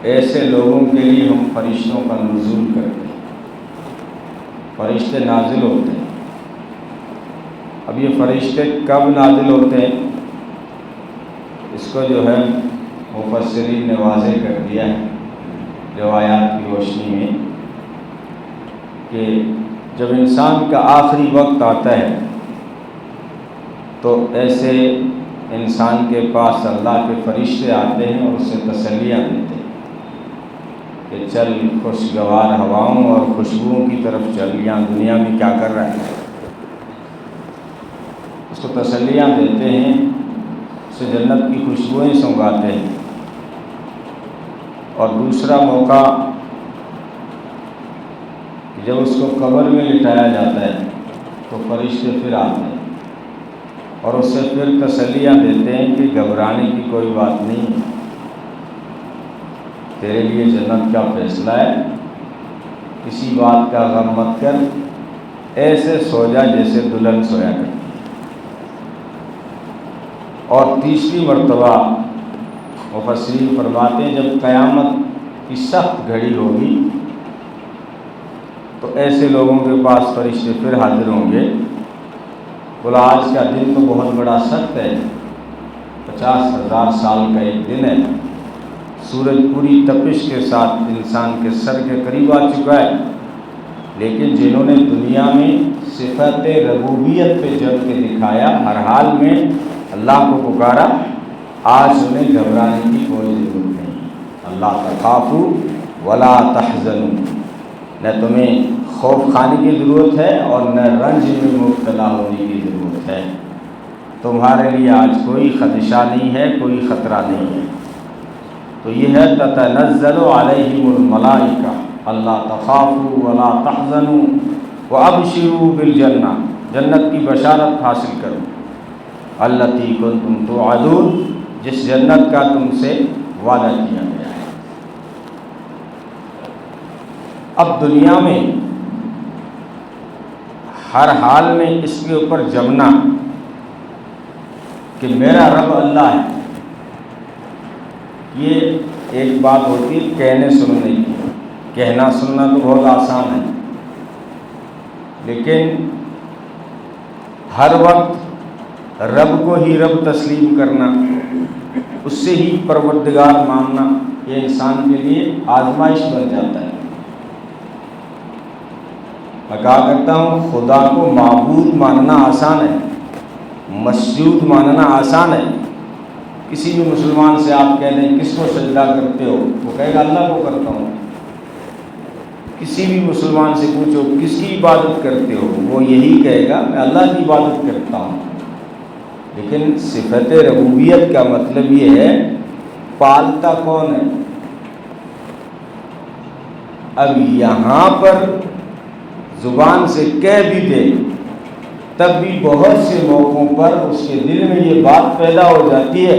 ایسے لوگوں کے لیے ہم فرشتوں کا نزول کرتے ہیں، فرشتے نازل ہوتے ہیں۔ اب یہ فرشتے کب نازل ہوتے ہیں، اس کو جو ہے مفسرین نے واضح کر دیا ہے روایات کی روشنی میں کہ جب انسان کا آخری وقت آتا ہے تو ایسے انسان کے پاس اللہ کے فرشتے آتے ہیں اور اسے تسلیاں دیتے ہیں کہ چل خوشگوار ہواؤں اور خوشبوؤں کی طرف چل، یہاں دنیا میں کیا کر رہا ہے، اس کو تسلیاں دیتے ہیں، اسے جنت کی خوشبوئیں سونگاتے ہیں۔ اور دوسرا موقع جب اس کو قبر میں لٹایا جاتا ہے تو فرشتے پھر آتے ہیں اور اسے پھر تسلیاں دیتے ہیں کہ گھبرانے کی کوئی بات نہیں، تیرے لیے جنت کا فیصلہ ہے، کسی بات کا غم مت کر، ایسے سو جا جیسے دلہن سویا کرتی۔ اور تیسری مرتبہ مفسرین فرماتے ہیں جب قیامت کی سخت گھڑی ہوگی تو ایسے لوگوں کے پاس فرشتے پھر حاضر ہوں گے، بولا آج کا دن تو بہت بڑا سخت ہے، 50,000 سال کا ایک دن ہے، سورج پوری تپش کے ساتھ انسان کے سر کے قریب آ چکا ہے، لیکن جنہوں نے دنیا میں صفت ربوبیت پہ جم کے دکھایا، ہر حال میں اللہ کو پکارا، آج انہیں گھبرانے کی کوئی ضرورت نہیں۔ اللہ تخافوا ولا تحزنوا، نہ تمہیں خوف کھانے کی ضرورت ہے اور نہ رنج میں مبتلا ہونے کی ضرورت ہے، تمہارے لیے آج کوئی خدشہ نہیں ہے، کوئی خطرہ نہیں ہے۔ تو یہ ہے تتنزل علیہم الملائکہ اللہ تخافوا ولا تحزنوا وابشروا بالجنہ، جنت کی بشارت حاصل کرو، التی کنتم توعدون، جس جنت کا تم سے وعدہ کیا گیا ہے۔ اب دنیا میں ہر حال میں اس کے اوپر جمنا کہ میرا رب اللہ ہے، یہ ایک بات ہوتی ہے کہنے سننے کی، کہنا سننا تو بہت آسان ہے، لیکن ہر وقت رب کو ہی رب تسلیم کرنا، اس سے ہی پروردگار ماننا، یہ انسان کے لیے آزمائش بن جاتا ہے۔ میں کہا کرتا ہوں خدا کو معبود ماننا آسان ہے، مسجود ماننا آسان ہے۔ کسی بھی مسلمان سے آپ کہہ دیں کس کو سجدہ کرتے ہو، وہ کہے گا اللہ کو کرتا ہوں۔ کسی بھی مسلمان سے پوچھو کس کی عبادت کرتے ہو، وہ یہی کہے گا میں اللہ کی عبادت کرتا ہوں۔ لیکن صفت ربوبیت کا مطلب یہ ہے پالتا کون ہے۔ اب یہاں پر زبان سے کہہ بھی دے تب بھی بہت سے موقعوں پر اس کے دل میں یہ بات پیدا ہو جاتی ہے،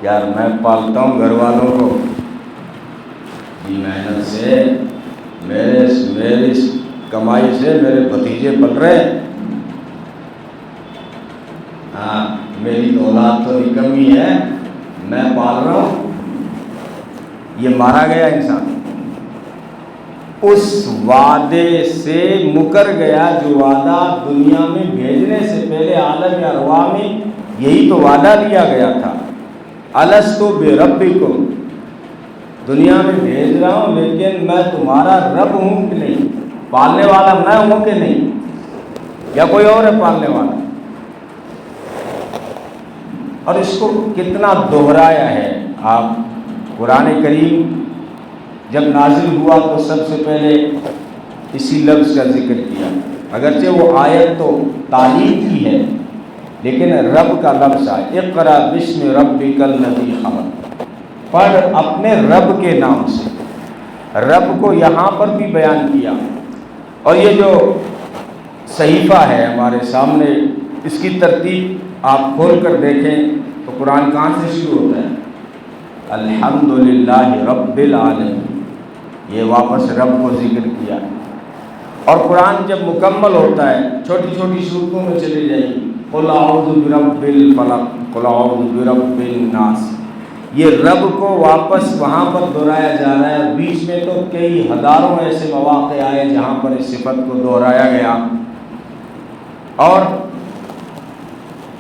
یار میں پالتا ہوں گھر والوں کو، جی محنت سے میری کمائی سے میرے بھتیجے پل رہے ہیں، ہاں میری اولاد تو نکمی ہے، میں پال رہا ہوں۔ یہ مارا گیا انسان، اس وعدے سے مکر گیا جو وعدہ دنیا میں بھیجنے سے پہلے عالم ارواح میں یہی تو وعدہ لیا گیا تھا، الستو بربکم، دنیا میں بھیج رہا ہوں لیکن میں تمہارا رب ہوں کہ نہیں، پالنے والا میں ہوں کہ نہیں، یا کوئی اور ہے پالنے والا۔ اور اس کو کتنا دہرایا ہے آپ، قرآن کریم جب نازل ہوا تو سب سے پہلے اسی لفظ کا ذکر کیا، اگرچہ وہ آیت تو تعلیم کی ہے لیکن رب کا لفظ ہے، اقرأ باسم ربک الذی خلق، پڑھ اپنے رب کے نام سے، رب کو یہاں پر بھی بیان کیا۔ اور یہ جو صحیفہ ہے ہمارے سامنے، اس کی ترتیب آپ کھول کر دیکھیں تو قرآن کہاں سے شروع ہوتا ہے، الحمدللہ رب العالمین، یہ واپس رب کو ذکر کیا۔ اور قرآن جب مکمل ہوتا ہے چھوٹی چھوٹی صورتوں میں چلے جائیے، قل اعوذ برب الفلق، قل اعوذ برب الناس، یہ رب کو واپس وہاں پر دہرایا جا رہا ہے۔ بیچ میں تو کئی ہزاروں ایسے مواقع آئے جہاں پر اس صفت کو دہرایا گیا۔ اور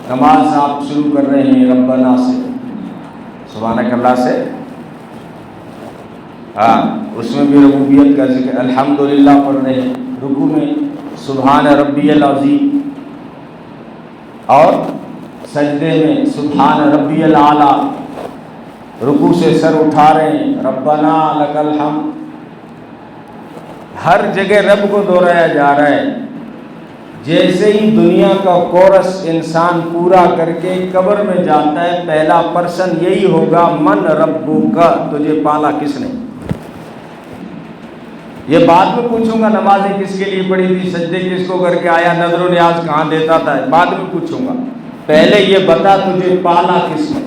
نماز آپ شروع کر رہے ہیں ربنا سے، سبحانک اللہ سے، اس میں بھی ربوبیت کا ذکر، الحمدللہ پڑھ رہے ہیں، رکوع میں سبحان ربی العظیم، اور سجدے میں سبحان ربی الاعلیٰ، رکوع سے سر اٹھا رہے ہیں ربنا لک الحمد۔ ہر جگہ رب کو دہرایا جا رہا ہے۔ جیسے ہی دنیا کا کورس انسان پورا کر کے قبر میں جاتا ہے، پہلا پرسن یہی ہوگا من ربک، تجھے پالا کس نے؟ یہ بعد میں پوچھوں گا نمازیں کس کے لیے پڑھی تھی، سجدے کس کو کر کے آیا، نظر و نیاز کہاں دیتا تھا، بعد میں پوچھوں گا، پہلے یہ بتا تجھے پالا کس نے؟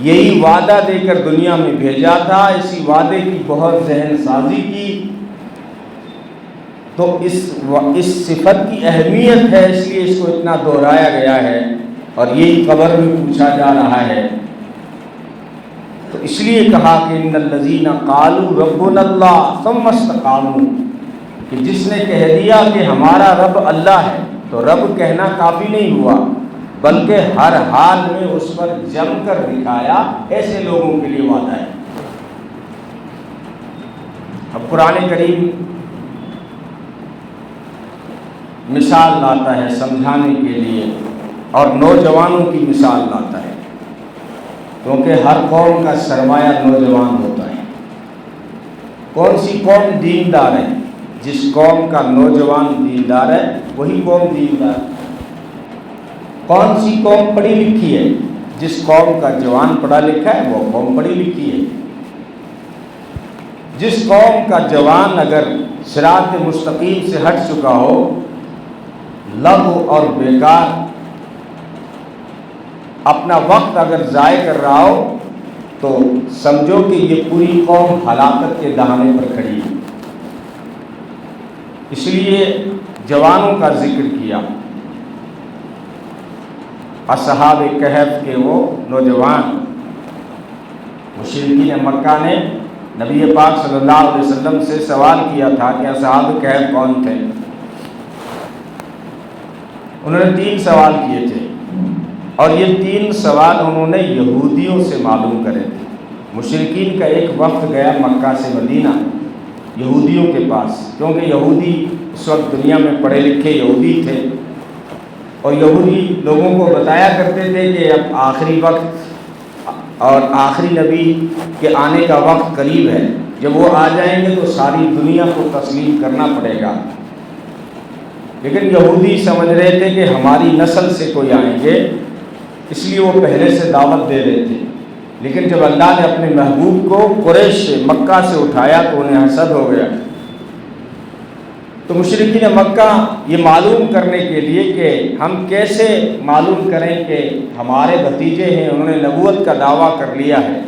یہی وعدہ دے کر دنیا میں بھیجا تھا، اسی وعدے کی بہت ذہن سازی کی، تو اس صفت کی اہمیت ہے، اس لیے اس کو اتنا دہرایا گیا ہے، اور یہی قبر میں پوچھا جا رہا ہے۔ تو اس لیے کہا کہ ان الذین قالوا ربنا اللہ ثم استقاموا، کہ جس نے کہہ دیا کہ ہمارا رب اللہ ہے، تو رب کہنا کافی نہیں ہوا، بلکہ ہر حال میں اس پر جم کر دکھایا، ایسے لوگوں کے لیے وعدہ ہے۔ اب قرآن کریم مثال لاتا ہے سمجھانے کے لیے، اور نوجوانوں کی مثال لاتا ہے، کیونکہ ہر قوم کا سرمایہ نوجوان ہوتا ہے۔ کون سی قوم دیندار ہے؟ جس قوم کا نوجوان دیندار ہے وہی قوم دیندار ہے۔ کون سی قوم پڑھی لکھی ہے؟ جس قوم کا جوان پڑھا لکھا ہے وہ قوم پڑھی لکھی ہے۔ جس قوم کا جوان اگر صراط مستقیم سے ہٹ چکا ہو، لغو اور بیکار اپنا وقت اگر ضائع کر رہا ہو، تو سمجھو کہ یہ پوری قوم ہلاکت کے دہانے پر کھڑی ہے۔ اس لیے جوانوں کا ذکر کیا، اصحاب کہف کے وہ نوجوان۔ مشرکین مکہ نے نبی پاک صلی اللہ علیہ وسلم سے سوال کیا تھا کہ اصحاب کہف کون تھے؟ انہوں نے 3 سوال کیے تھے، اور یہ 3 سوال انہوں نے یہودیوں سے معلوم کرے تھے۔ مشرکین کا ایک وفد گیا مکہ سے مدینہ یہودیوں کے پاس، کیونکہ یہودی اس وقت دنیا میں پڑھے لکھے یہودی تھے، اور یہودی لوگوں کو بتایا کرتے تھے کہ اب آخری وقت اور آخری نبی کے آنے کا وقت قریب ہے، جب وہ آ جائیں گے تو ساری دنیا کو تسلیم کرنا پڑے گا۔ لیکن یہودی سمجھ رہے تھے کہ ہماری نسل سے کوئی آئیں گے، اس لیے وہ پہلے سے دعوت دے رہے تھے۔ لیکن جب اللہ نے اپنے محبوب کو قریش سے مکہ سے اٹھایا تو انہیں حسد ہو گیا۔ تو مشرکین مکہ یہ معلوم کرنے کے لیے کہ ہم کیسے معلوم کریں کہ ہمارے بھتیجے ہیں، انہوں نے نبوت کا دعویٰ کر لیا ہے،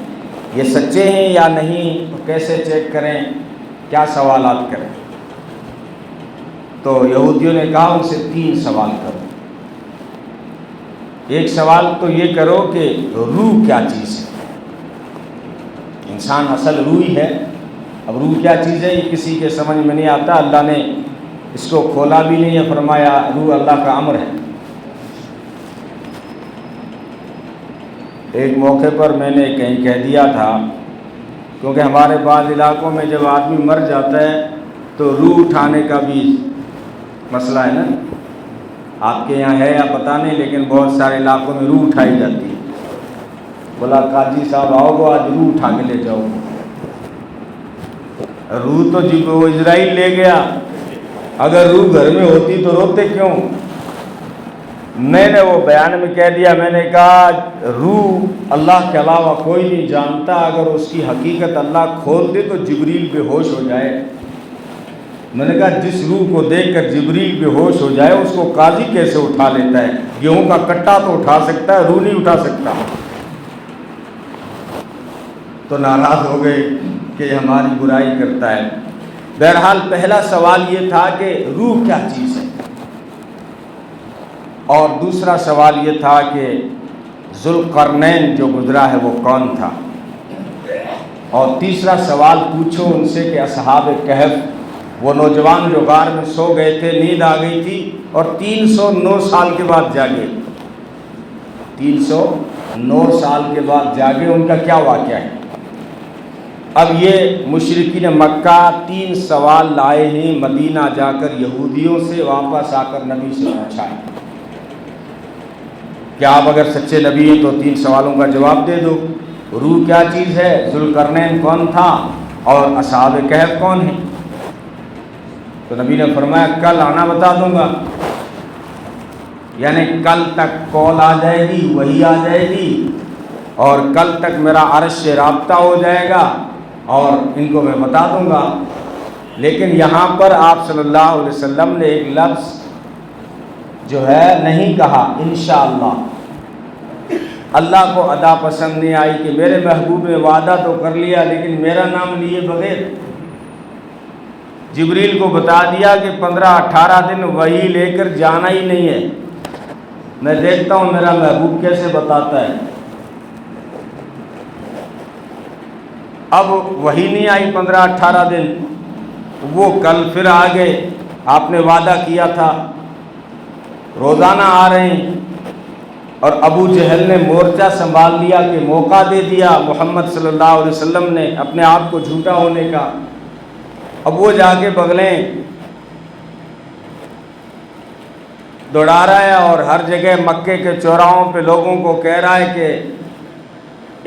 یہ سچے ہیں یا نہیں، تو کیسے چیک کریں، کیا سوالات کریں؟ تو یہودیوں نے کہا ان سے 3 سوال کرو۔ ایک سوال تو یہ کرو کہ روح کیا چیز ہے؟ انسان اصل روح ہی ہے، اب روح کیا چیز ہے یہ کسی کے سمجھ میں نہیں آتا، اللہ نے اس کو کھولا بھی نہیں ہے، فرمایا روح اللہ کا امر ہے۔ ایک موقع پر میں نے کہیں کہہ دیا تھا، کیونکہ ہمارے بعض علاقوں میں جب آدمی مر جاتا ہے تو روح اٹھانے کا بھی مسئلہ ہے نا، آپ کے یہاں ہے یا پتہ نہیں، لیکن بہت سارے علاقوں میں روح اٹھائی جاتی ہے۔ بولا قاضی صاحب آؤ گو، آج روح اٹھا کے لے جاؤ۔ روح تو جب وہ اسرائیل لے گیا، اگر روح گھر میں ہوتی تو روتے کیوں؟ میں نے وہ بیان میں کہہ دیا، میں نے کہا روح اللہ کے علاوہ کوئی نہیں جانتا، اگر اس کی حقیقت اللہ کھول دے تو جبریل بے ہوش ہو جائے۔ میں نے کہا جس روح کو دیکھ کر جبریل بے ہوش ہو جائے اس کو قاضی کیسے اٹھا لیتا ہے؟ گیہوں کا کٹا تو اٹھا سکتا ہے، روح نہیں اٹھا سکتا۔ تو ناراض ہو گئے کہ ہماری برائی کرتا ہے۔ بہرحال پہلا سوال یہ تھا کہ روح کیا چیز ہے، اور دوسرا سوال یہ تھا کہ ذوالقرنین جو گزرا ہے وہ کون تھا؟ اور تیسرا سوال پوچھو ان سے کہ اصحاب کہف وہ نوجوان جو غار میں سو گئے تھے، نیند آ گئی تھی اور 309 سال کے بعد جاگے، 309 سال کے بعد جاگے، ان کا کیا واقعہ ہے؟ اب یہ مشرکین مکہ 3 سوال لائے ہیں مدینہ جا کر یہودیوں سے، واپس آ کر نبی سے پوچھا ہے کہ آپ اگر سچے نبی ہیں تو 3 سوالوں کا جواب دے دو۔ روح کیا چیز ہے، ذوالقرنین کون تھا، اور اصحاب کہف کون ہیں؟ تو نبی نے فرمایا کل آنا بتا دوں گا، یعنی کل تک کال آ جائے گی، وحی آ جائے گی، اور کل تک میرا عرش سے رابطہ ہو جائے گا اور ان کو میں بتا دوں گا۔ لیکن یہاں پر آپ صلی اللہ علیہ وسلم نے ایک لفظ جو ہے نہیں کہا انشاءاللہ۔ اللہ کو ادا پسند نہیں آئی کہ میرے محبوب نے وعدہ تو کر لیا لیکن میرا نام لیے بغیر جبریل کو بتا دیا کہ 15-18 دن وحی لے کر جانا ہی نہیں ہے، میں دیکھتا ہوں میرا محبوب کیسے بتاتا ہے۔ اب وحی نہیں آئی 15-18 دن، وہ کل پھر آ گئے، آپ نے وعدہ کیا تھا روزانہ آ رہے ہیں، اور ابو جہل نے مورچہ سنبھال لیا کہ موقع دے دیا محمد صلی اللہ علیہ وسلم نے اپنے آپ کو جھوٹا ہونے کا۔ اب وہ جا کے بغلیں دوڑا رہا ہے اور ہر جگہ مکے کے چوراہوں پہ لوگوں کو کہہ رہا ہے کہ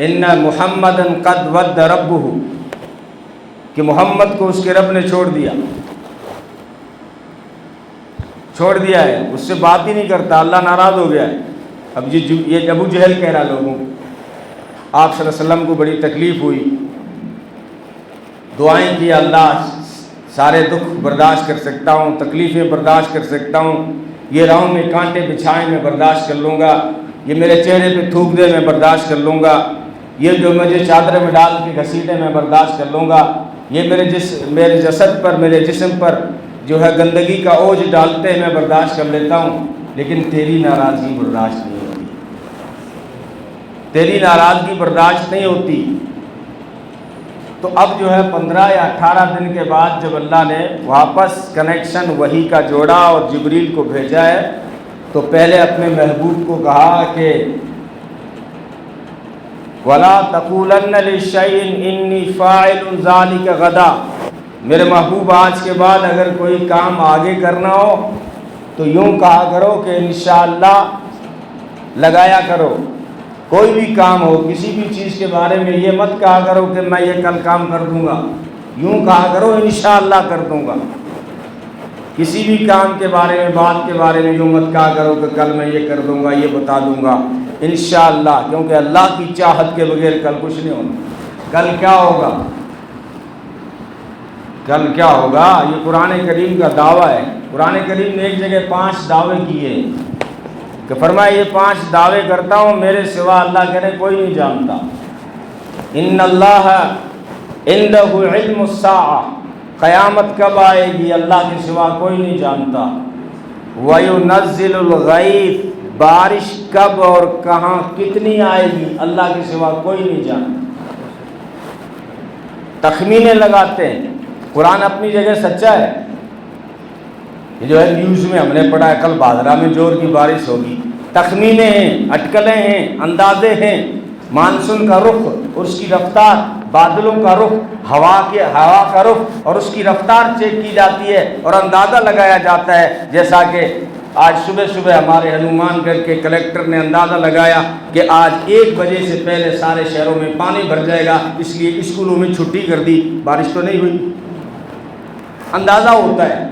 ان محمدً قد ود ربہ، کہ محمد کو اس کے رب نے چھوڑ دیا ہے، اس سے بات ہی نہیں کرتا، اللہ ناراض ہو گیا ہے۔ اب یہ ابو جہل کہہ رہا لوگوں کو۔ آپ صلی اللہ علیہ وسلم کو بڑی تکلیف ہوئی، دعائیں کی اللہ سارے دکھ برداشت کر سکتا ہوں، تکلیفیں برداشت کر سکتا ہوں، یہ راہوں میں کانٹے بچھائے میں برداشت کر لوں گا، یہ میرے چہرے پہ تھوک دے میں برداشت کر لوں گا، یہ جو مجھے چادر میں ڈال کے گھسیٹے میں برداشت کر لوں گا، یہ میرے جسد پر، میرے جسم پر جو ہے گندگی کا اوجھ ڈالتے ہیں میں برداشت کر لیتا ہوں، لیکن تیری ناراضگی برداشت نہیں ہوتی، تیری ناراضگی برداشت نہیں ہوتی۔ تو اب جو ہے 15 یا 18 دن کے بعد جب اللہ نے واپس کنیکشن وحی کا جوڑا اور جبریل کو بھیجا ہے، تو پہلے اپنے محبوب کو کہا کہ وَلَا تَقُولَنَّ لِشَيْءٍ إِنِّي فَاعِلٌ ذَلِكَ غَدًا، میرے محبوب آج کے بعد اگر کوئی کام آگے کرنا ہو تو یوں کہا کرو کہ انشاءاللہ لگایا کرو، کوئی بھی کام ہو کسی بھی چیز کے بارے میں یہ مت کہا کرو کہ میں یہ کل کام کر دوں گا، یوں کہا کرو انشاءاللہ کر دوں گا۔ کسی بھی کام کے بارے میں، بات کے بارے میں یوں مت کہا کرو کہ کل میں یہ کر دوں گا، یہ بتا دوں گا، انشاءاللہ، کیونکہ اللہ کی چاہت کے بغیر کل کچھ نہیں ہونا۔ کل کیا ہوگا؟ کل کیا ہوگا؟ یہ قرآن کریم کا دعویٰ ہے۔ قرآن کریم نے ایک جگہ 5 دعوے کیے کہ فرمایا یہ 5 دعوے کرتا ہوں، میرے سوا اللہ کرے کوئی نہیں جانتا۔ ان اللہ عندہ علم الساعہ، قیامت کب آئے گی اللہ کے سوا کوئی نہیں جانتا۔ وَيُنَزِّلُ الْغَيْثَ، بارش کب اور کہاں کتنی آئے گی اللہ کے سوا کوئی نہیں جانتا۔ تخمینے لگاتے ہیں، قرآن اپنی جگہ سچا ہے۔ یہ جو ہے نیوز میں ہم نے پڑھا ہے کل بادرہ میں زور کی بارش ہوگی، تخمینے ہیں، اٹکلیں ہیں، اندازے ہیں، مانسون کا رخ اور اس کی رفتار، بادلوں کا رخ، ہوا کا رخ اور اس کی رفتار چیک کی جاتی ہے اور اندازہ لگایا جاتا ہے۔ جیسا کہ آج صبح ہمارے ہنومان گڑھ کے کلیکٹر نے اندازہ لگایا کہ آج 1 بجے سے پہلے سارے شہروں میں پانی بھر جائے گا، اس لیے اسکولوں میں چھٹی کر دی، بارش تو نہیں ہوئی۔ اندازہ ہوتا ہے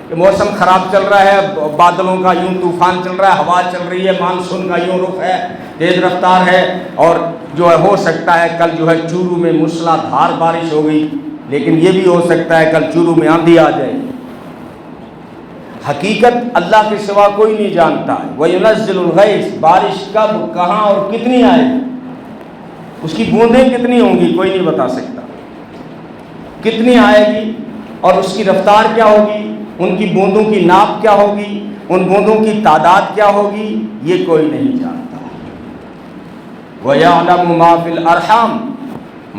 کہ موسم خراب چل رہا ہے، بادلوں کا یوں طوفان چل رہا ہے، ہوا چل رہی ہے، مانسون کا یوں رخ ہے، تیز رفتار ہے، اور جو ہے ہو سکتا ہے کل جو ہے چورو میں موسلا دھار بارش ہو گئی، لیکن یہ بھی ہو سکتا ہے کل چورو میں آندھی آ جائے۔ حقیقت اللہ کے سوا کوئی نہیں جانتا ہے۔ وَيُنَزِّلُ الْغَيْثَ، بارش کب، کہاں اور کتنی آئے گی، اس کی بوندیں کتنی ہوں گی کوئی نہیں بتا سکتا، کتنی آئے گی اور اس کی رفتار کیا ہوگی، ان کی بوندوں کی ناپ کیا ہوگی، ان بوندوں کی تعداد کیا ہوگی، یہ کوئی نہیں جانتا۔ وَيَعْلَمُ مَا فِي الْأَرْحَامِ،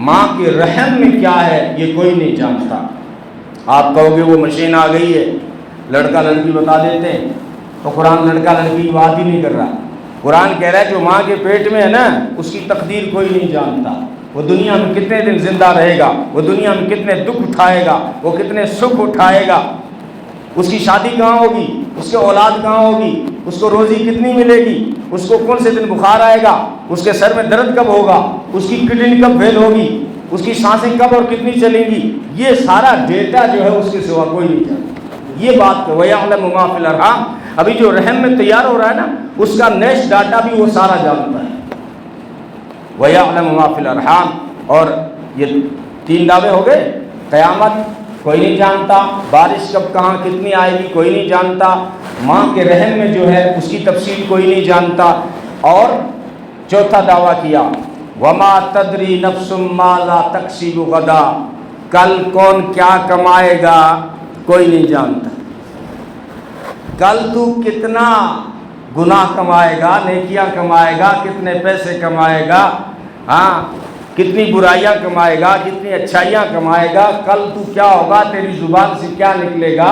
ماں کے رحم میں کیا ہے یہ کوئی نہیں جانتا۔ آپ کہو گے وہ مشین آ گئی ہے، لڑکا لڑکی بتا دیتے ہیں، تو قرآن لڑکا لڑکی کی بات ہی نہیں کر رہا۔ قرآن کہہ رہا ہے جو ماں کے پیٹ میں ہے نا اس کی تقدیر کوئی نہیں جانتا، وہ دنیا میں کتنے دن زندہ رہے گا، وہ دنیا میں کتنے دکھ اٹھائے گا، وہ کتنے سکھ اٹھائے گا، اس کی شادی کہاں ہوگی، اس کے اولاد کہاں ہوگی، اس کو روزی کتنی ملے گی، اس کو کون سے دن بخار آئے گا، اس کے سر میں درد کب ہوگا، اس کی کڈنی کب فیل ہوگی، اس کی سانسیں کب اور کتنی چلیں گی، یہ سارا ڈیٹا جو ہے اس کے سوا کوئی نہیں جانتا۔ یہ بات کہ وَيَعْلَمُ مَا فِي الْأَرْحَامِ، ابھی جو رحم میں تیار ہو رہا ہے نا اس کا نیکسٹ ڈاٹا بھی وہ سارا جانتا ہے۔ وَيَعْلَمُ مَا فِي الْأَرْحَامِ، اور یہ 3 دعوے ہو گئے۔ قیامت کوئی نہیں جانتا، بارش کب کہاں کتنی آئے گی کوئی نہیں جانتا، ماں کے رحم میں جو ہے اس کی تفصیل کوئی نہیں جانتا، اور چوتھا دعویٰ کیا وَمَا تَدْرِي نَفْسٌ مَاذَا تَكْسِبُ غَدًا، کل کون کیا کمائے گا کوئی نہیں جانتا۔ کل تو کتنا گناہ کمائے گا، نیکیاں کمائے گا، کتنے پیسے کمائے گا، ہاں کتنی برائیاں کمائے گا، کتنی اچھائیاں کمائے گا، کل تو کیا ہوگا، تیری زبان سے کیا نکلے گا،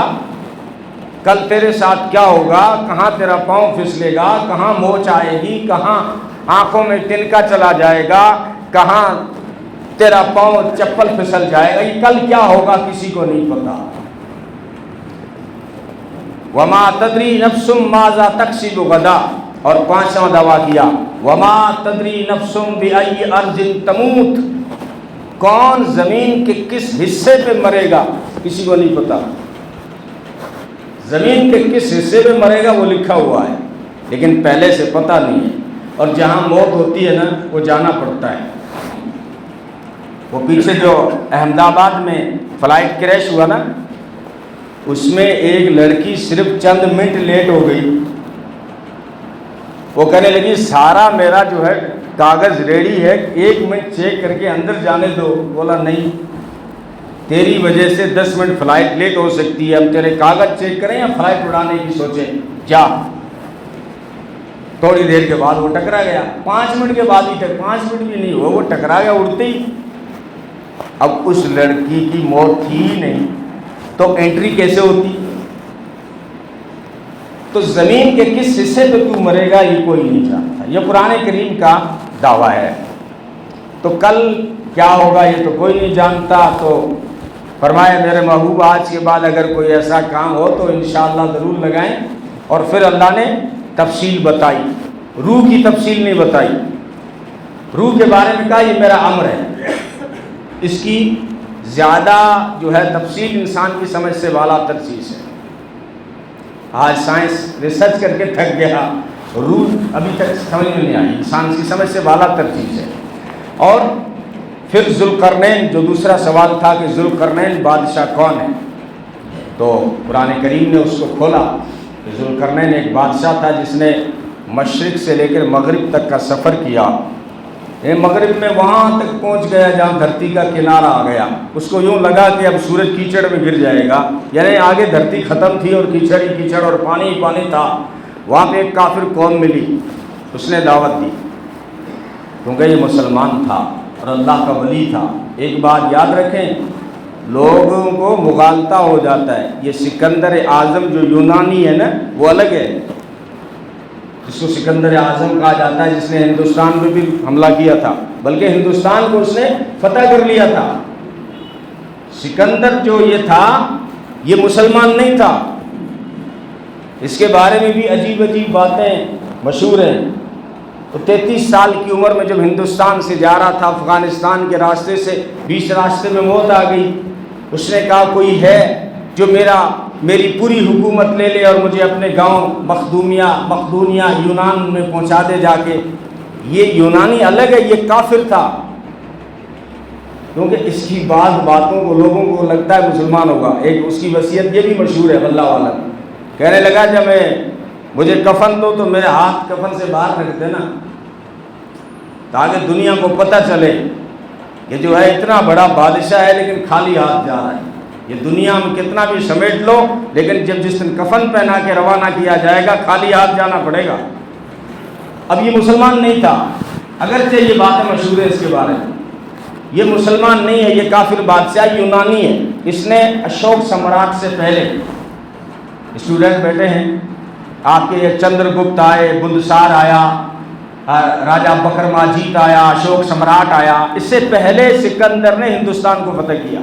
کل تیرے ساتھ کیا ہوگا، کہاں تیرا پاؤں پھسلے گا، کہاں موچ آئے گی، کہاں آنکھوں میں تنکا چلا جائے گا، کہاں تیرا پاؤں چپل پھسل جائے گا، یہ کل کیا ہوگا کسی کو نہیں پتا۔ وَمَا تَدْرِي نَفْسٌ مَاذَا تَكْسِبُ غَدًا، اور 5واں دعویٰ کیا وَمَا تَدْرِي نَفْسٌ بِأَيِّ أَرْضٍ تَمُوتُ، کون زمین کے کس حصے پہ مرے گا کسی کو نہیں پتا۔ زمین کے کس حصے پہ مرے گا وہ لکھا ہوا ہے لیکن پہلے سے پتہ نہیں ہے، اور جہاں موت ہوتی ہے نا وہ جانا پڑتا ہے۔ وہ پیچھے جو احمد آباد میں فلائٹ کریش ہوا نا اس میں ایک لڑکی صرف چند منٹ لیٹ ہو گئی، وہ کہنے لگی سارا میرا جو ہے کاغذ ریڈی ہے، 1 منٹ چیک کر کے اندر جانے دو۔ بولا نہیں، تیری وجہ سے 10 منٹ فلائٹ لیٹ ہو سکتی ہے، ہم تیرے کاغذ چیک کریں یا فلائٹ اڑانے کی سوچیں، کیا؟ تھوڑی دیر کے بعد وہ ٹکرا گیا، 5 منٹ کے بعد ہی 5 منٹ بھی نہیں ہوا وہ ٹکرا گیا اڑتے ہی۔ اب اس لڑکی کی موت تھی ہی نہیں تو انٹری کیسے ہوتی؟ تو زمین کے کس حصے پہ تو مرے گا یہ کوئی نہیں جانتا، یہ قرآن کریم کا دعویٰ ہے۔ تو کل کیا ہوگا یہ تو کوئی نہیں جانتا۔ تو فرمایا میرے محبوب آج کے بعد اگر کوئی ایسا کام ہو تو انشاءاللہ ضرور لگائیں، اور پھر اللہ نے تفصیل بتائی، روح کی تفصیل نہیں بتائی، روح کے بارے میں کہا یہ میرا امر ہے، اس کی زیادہ جو ہے تفصیل انسان کی سمجھ سے بالا تر چیز ہے۔ آج سائنس ریسرچ کر کے تھک گیا، روح ابھی تک سمجھ میں نہیں آئی، انسان کی سمجھ سے بالا تر چیز ہے۔ اور پھر ذوالقرنین، جو دوسرا سوال تھا کہ ذوالقرنین بادشاہ کون ہے، تو قرآن کریم نے اس کو کھولا کہ ذوالقرنین ایک بادشاہ تھا جس نے مشرق سے لے کر مغرب تک کا سفر کیا، مغرب میں وہاں تک پہنچ گیا جہاں دھرتی کا کنارہ آ گیا، اس کو یوں لگا کہ اب سورج کیچڑ میں گر جائے گا، یعنی آگے دھرتی ختم تھی اور کیچڑ ہی کیچڑ اور پانی ہی پانی تھا۔ وہاں پہ ایک کافر قوم ملی، اس نے دعوت دی کیونکہ یہ مسلمان تھا اور اللہ کا ولی تھا۔ ایک بات یاد رکھیں، لوگوں کو مغالطہ ہو جاتا ہے، یہ سکندر اعظم جو یونانی ہے نا وہ الگ ہے، جس کو سکندر اعظم کہا جاتا ہے، جس نے ہندوستان پہ بھی حملہ کیا تھا، بلکہ ہندوستان کو اس نے فتح کر لیا تھا۔ سکندر جو یہ تھا یہ مسلمان نہیں تھا، اس کے بارے میں بھی عجیب عجیب باتیں مشہور ہیں۔ تو 33 سال کی عمر میں جب ہندوستان سے جا رہا تھا افغانستان کے راستے سے، بیچ راستے میں موت آ گئی، اس نے کہا کوئی ہے جو میری پوری حکومت لے لے اور مجھے اپنے گاؤں مقدونیہ یونان میں پہنچا دے جا کے۔ یہ یونانی الگ ہے، یہ کافر تھا، کیونکہ اس کی بعض باتوں کو لوگوں کو لگتا ہے مسلمان ہوگا۔ ایک اس کی وصیت یہ بھی مشہور ہے، واللہ والا کہنے لگا جب مجھے کفن دو تو میرے ہاتھ کفن سے باہر رکھ دینا تاکہ دنیا کو پتہ چلے کہ جو ہے اتنا بڑا بادشاہ ہے لیکن خالی ہاتھ جا رہا ہے، یہ دنیا میں کتنا بھی سمیٹ لو لیکن جس دن کفن پہنا کے روانہ کیا جائے گا خالی ہاتھ جانا پڑے گا۔ اب یہ مسلمان نہیں تھا، اگرچہ یہ باتیں مشہور ہے اس کے بارے میں. یہ مسلمان نہیں ہے، یہ کافر بادشاہ یونانی ہے. اس نے اشوک سمراٹ سے پہلے، اسٹوڈنٹ بیٹھے ہیں آپ کے، یہ چندر گپت آئے، بندسار آیا، راجہ بکر ماجید آیا، اشوک سمراٹ آیا. اس سے پہلے سکندر نے ہندوستان کو فتح کیا،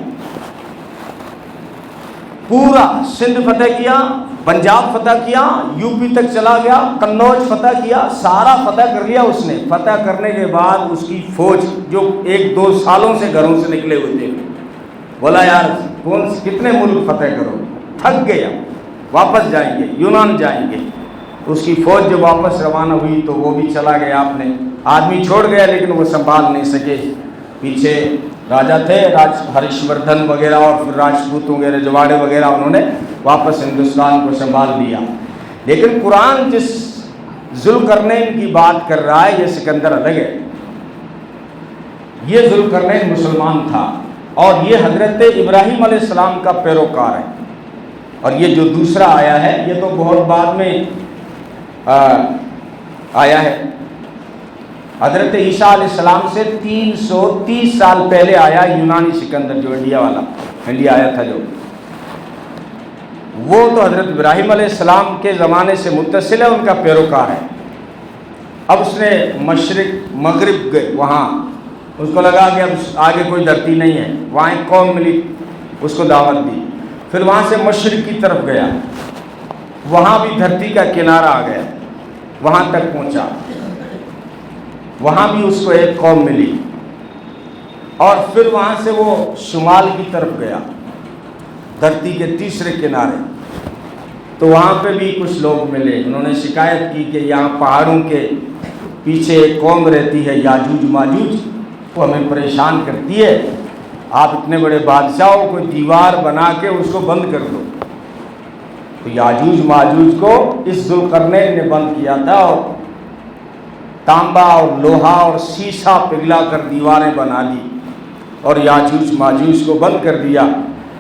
پورا سندھ فتح کیا، پنجاب فتح کیا، یو پی تک چلا گیا، قنوج فتح کیا، سارا فتح کر لیا اس نے. فتح کرنے کے بعد اس کی فوج جو 1-2 سالوں سے گھروں سے نکلے ہوئے تھے، بولا یار کتنے ملک فتح کرو، تھک گیا، واپس جائیں گے، یونان جائیں گے. اس کی فوج جب واپس روانہ ہوئی تو وہ بھی چلا گیا، اپنے آدمی چھوڑ گیا، لیکن وہ سنبھال نہیں سکے. پیچھے راجہ تھے، ہریش وردھن وغیرہ اور پھر راجپوت وغیرہ، جواڑے وغیرہ، انہوں نے واپس ہندوستان کو سنبھال لیا. لیکن قرآن جس ذوالقرنین کی بات کر رہا ہے یہ سکندر الگ ہے. یہ ذوالقرنین مسلمان تھا اور یہ حضرت ابراہیم علیہ السلام کا پیروکار ہے. اور یہ جو دوسرا آیا ہے یہ تو بہت بعد میں آیا ہے. حضرت عیسیٰ علیہ السلام سے 330 سال پہلے آیا یونانی سکندر، جو انڈیا آیا تھا جو، وہ تو حضرت ابراہیم علیہ السلام کے زمانے سے متصل ہے، ان کا پیروکار ہے. اب اس نے مشرق مغرب گئے، وہاں اس کو لگا کہ اب آگے کوئی دھرتی نہیں ہے، وہاں ایک قوم ملی، اس کو دعوت دی. پھر وہاں سے مشرق کی طرف گیا، وہاں بھی دھرتی کا کنارہ آ گیا، وہاں تک پہنچا، وہاں بھی اس کو ایک قوم ملی. اور پھر وہاں سے وہ شمال کی طرف گیا، دھرتی کے تیسرے کنارے، تو وہاں پہ بھی کچھ لوگ ملے. انہوں نے شکایت کی کہ یہاں پہاڑوں کے پیچھے ایک قوم رہتی ہے یاجوج ماجوج، وہ ہمیں پریشان کرتی ہے، آپ اتنے بڑے بادشاہوں کو دیوار بنا کے اس کو بند کر دو. تو یاجوج ماجوج کو اس ذوالقرنین نے بند کیا تھا، اور تانبا اور لوہا اور سیسا پگھلا کر دیواریں بنا لی اور یاجوج ماجوج کو بند کر دیا،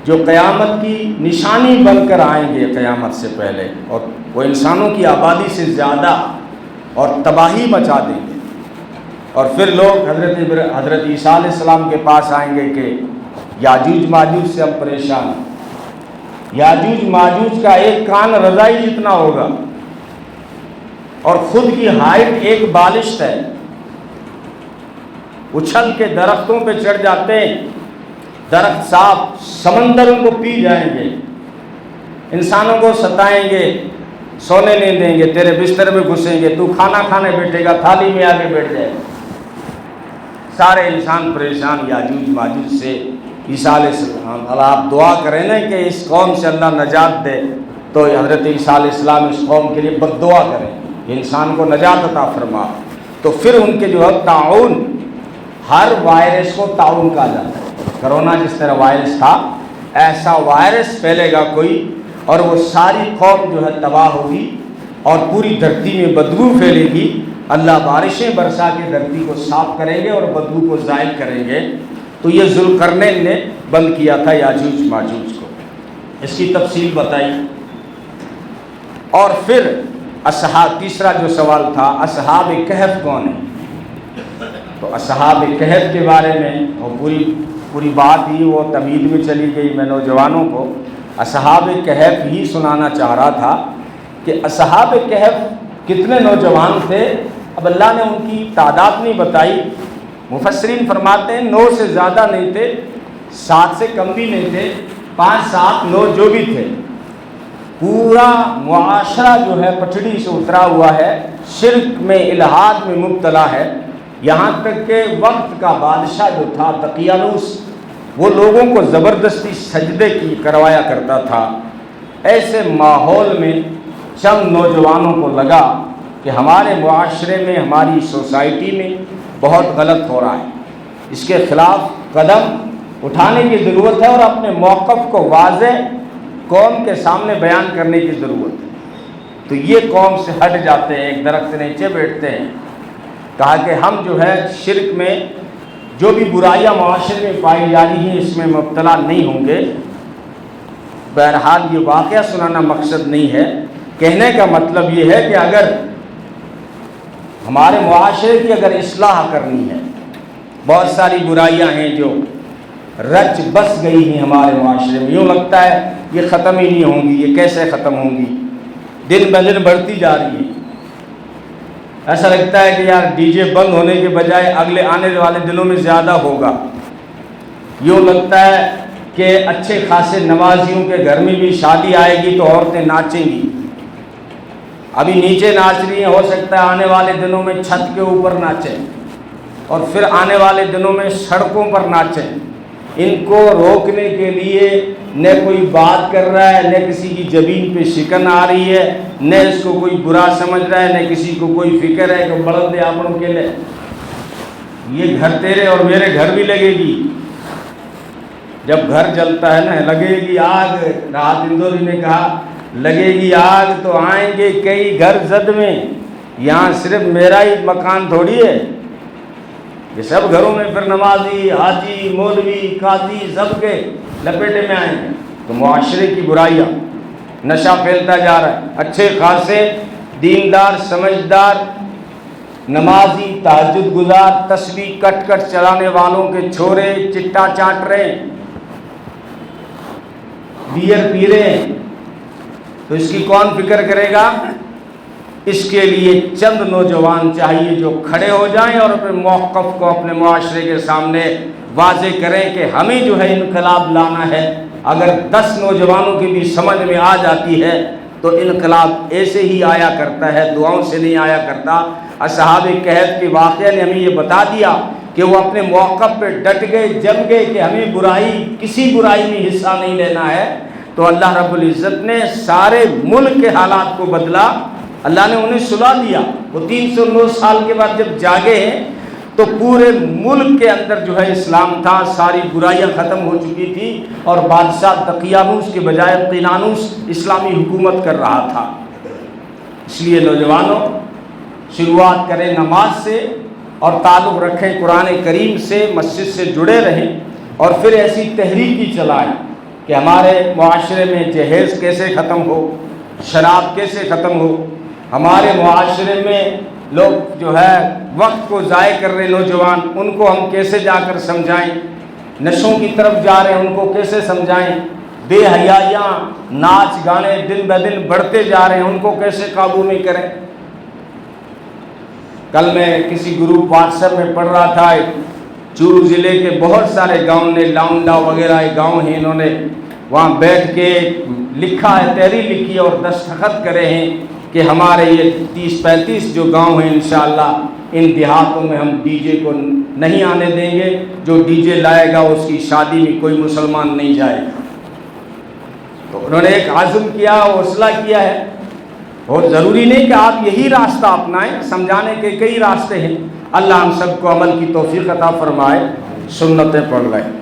جو قیامت کی نشانی بن کر آئیں گے قیامت سے پہلے، اور وہ انسانوں کی آبادی سے زیادہ اور تباہی مچا دیں گے. اور پھر لوگ حضرت عیسیٰ علیہ السلام کے پاس آئیں گے کہ یاجوج ماجوج سے ہم پریشان ہیں. یاجوج ماجوج کا ایک کان رضائی جتنا ہوگا، اور خود کی ہائٹ ایک بالشت ہے، اچھل کے درختوں پہ چڑھ جاتے ہیں، درخت صاف، سمندروں کو پی جائیں گے، انسانوں کو ستائیں گے، سونے نہیں دیں گے، تیرے بستر میں گھسیں گے، تو کھانا کھانے بیٹھے گا، تھالی میں آگے بیٹھ جائے. سارے انسان پریشان یاجوج ماجوج سے. عیسیٰ علیہ السلام، اللہ آپ دعا کریں نا کہ اس قوم سے اللہ نجات دے، تو حضرت عیسیٰ علیہ السلام اس قوم کے لیے بد دعا کریں، انسان کو نجات عطا فرما. تو پھر ان کے جو ہے تعاون، ہر وائرس کو تعاون کہا جاتا ہے. کرونا جس طرح وائرس تھا، ایسا وائرس پھیلے گا کوئی، اور وہ ساری قوم جو ہے تباہ ہوگی اور پوری دھرتی میں بدبو پھیلے گی. اللہ بارشیں برسا کے دھرتی کو صاف کریں گے اور بدبو کو زائل کریں گے. تو یہ ذوالقرنین نے بند کیا تھا یاجوج ماجوج کو. اس کی تفصیل بتائی. اور پھر اصحاب، تیسرا جو سوال تھا، اصحاب کہف کون ہیں؟ تو اصحاب کہف کے بارے میں وہ پوری بات ہی وہ تمہید میں چلی گئی. میں نوجوانوں کو اصحاب کہف ہی سنانا چاہ رہا تھا کہ اصحاب کہف کتنے نوجوان تھے. اب اللہ نے ان کی تعداد نہیں بتائی. مفسرین فرماتے ہیں 9 سے زیادہ نہیں تھے، 7 سے کم بھی نہیں تھے، 5 7 9 جو بھی تھے. پورا معاشرہ جو ہے پٹڑی سے اترا ہوا ہے، شرک میں، الحاد میں مبتلا ہے. یہاں تک کہ وقت کا بادشاہ جو تھا دقیانوس، وہ لوگوں کو زبردستی سجدے کی کروایا کرتا تھا. ایسے ماحول میں چند نوجوانوں کو لگا کہ ہمارے معاشرے میں، ہماری سوسائٹی میں بہت غلط ہو رہا ہے، اس کے خلاف قدم اٹھانے کی ضرورت ہے اور اپنے موقف کو واضح قوم کے سامنے بیان کرنے کی ضرورت ہے. تو یہ قوم سے ہٹ جاتے ہیں، ایک درخت کے نیچے بیٹھتے ہیں. کہا کہ ہم جو ہے شرک میں جو بھی برائیاں معاشرے میں پائی جا رہی ہیں اس میں مبتلا نہیں ہوں گے. بہرحال یہ واقعہ سنانا مقصد نہیں ہے، کہنے کا مطلب یہ ہے کہ اگر ہمارے معاشرے کی اگر اصلاح کرنی ہے، بہت ساری برائیاں ہیں جو رچ بس گئی ہیں ہمارے معاشرے میں، یوں لگتا ہے یہ ختم ہی نہیں ہوں گی، یہ کیسے ختم ہوں گی، دن بہ دن بڑھتی جا رہی ہے۔ ایسا لگتا ہے کہ یار ڈی جے بند ہونے کے بجائے اگلے آنے والے دنوں میں زیادہ ہوگا۔ یوں لگتا ہے کہ اچھے خاصے نمازیوں کے گھر میں بھی شادی آئے گی تو عورتیں ناچیں گی، ابھی نیچے ناچ رہی ہیں، ہو سکتا ہے آنے والے دنوں میں چھت کے اوپر ناچیں، اور پھر آنے والے دنوں میں سڑکوں پر ناچیں۔ ان کو روکنے کے لیے نہ کوئی بات کر رہا ہے، نہ کسی کی زبین پہ شکن آ رہی ہے، نہ اس کو کوئی برا سمجھ رہا ہے، نہ کسی کو کوئی فکر ہے کہ بلند آپنوں کے لئے یہ گھر تیرے اور میرے گھر بھی لگے گی۔ جب گھر جلتا ہے نا، لگے گی آگ، راحت اندوری نے کہا لگے گی آگ تو آئیں گے کئی گھر زد میں، یہاں صرف میرا ہی مکان تھوڑی ہے، یہ سب گھروں میں پھر نمازی، حاجی، مولوی، قاضی سب کے لپیٹے میں آئیں گے۔ تو معاشرے کی برائیاں، نشہ پھیلتا جا رہا ہے، اچھے خاصے دیندار سمجھدار نمازی تہجد گزار تسبیح کٹ کٹ چلانے والوں کے چھورے چٹا چاٹ رہے ہیں، بیئر پی رہے ہیں، تو اس کی کون فکر کرے گا؟ اس کے لیے چند نوجوان چاہیے جو کھڑے ہو جائیں اور اپنے موقف کو اپنے معاشرے کے سامنے واضح کریں کہ ہمیں جو ہے انقلاب لانا ہے۔ اگر 10 نوجوانوں کی بھی سمجھ میں آ جاتی ہے تو انقلاب ایسے ہی آیا کرتا ہے، دعاؤں سے نہیں آیا کرتا۔ اصحاب کہف کے واقعہ نے ہمیں یہ بتا دیا کہ وہ اپنے موقف پہ ڈٹ گئے، جم گئے کہ ہمیں کسی برائی میں حصہ نہیں لینا ہے، تو اللہ رب العزت نے سارے ملک کے حالات کو بدلا، اللہ نے انہیں سلا دیا۔ وہ 309 سال کے بعد جب جاگے ہیں تو پورے ملک کے اندر جو ہے اسلام تھا، ساری برائیاں ختم ہو چکی تھی، اور بادشاہ دقیانوس کے بجائے قینانوس اسلامی حکومت کر رہا تھا۔ اس لیے نوجوانوں، شروعات کریں نماز سے اور تعلق رکھیں قرآن کریم سے، مسجد سے جڑے رہیں، اور پھر ایسی تحریکی چلائیں کہ ہمارے معاشرے میں جہیز کیسے ختم ہو، شراب کیسے ختم ہو، ہمارے معاشرے میں لوگ جو ہے وقت کو ضائع کر رہے نوجوان، ان کو ہم کیسے جا کر سمجھائیں، نشوں کی طرف جا رہے ہیں ان کو کیسے سمجھائیں، بے حیائیاں ناچ گانے دن بہ دن بڑھتے جا رہے ہیں ان کو کیسے قابو میں کریں۔ کل میں کسی گروپ واٹس ایپ میں پڑھ رہا تھا، چورو ضلع کے بہت سارے گاؤں نے، لاؤنڈا وغیرہ گاؤں ہیں، انہوں نے وہاں بیٹھ کے لکھا ہے، تحریر لکھی اور دستخط کرے ہیں کہ ہمارے یہ 30-35 جو گاؤں ہیں انشاءاللہ ان دیہاتوں میں ہم ڈی جے کو نہیں آنے دیں گے، جو ڈی جے لائے گا اس کی شادی میں کوئی مسلمان نہیں جائے گا۔ تو انہوں نے ایک عزم کیا، حوصلہ کیا ہے، اور ضروری نہیں کہ آپ یہی راستہ اپنائیں، سمجھانے کے کئی راستے ہیں۔ اللہ ہم سب کو عمل کی توفیق عطا فرمائے۔ سنتیں پڑھ رہے ہیں۔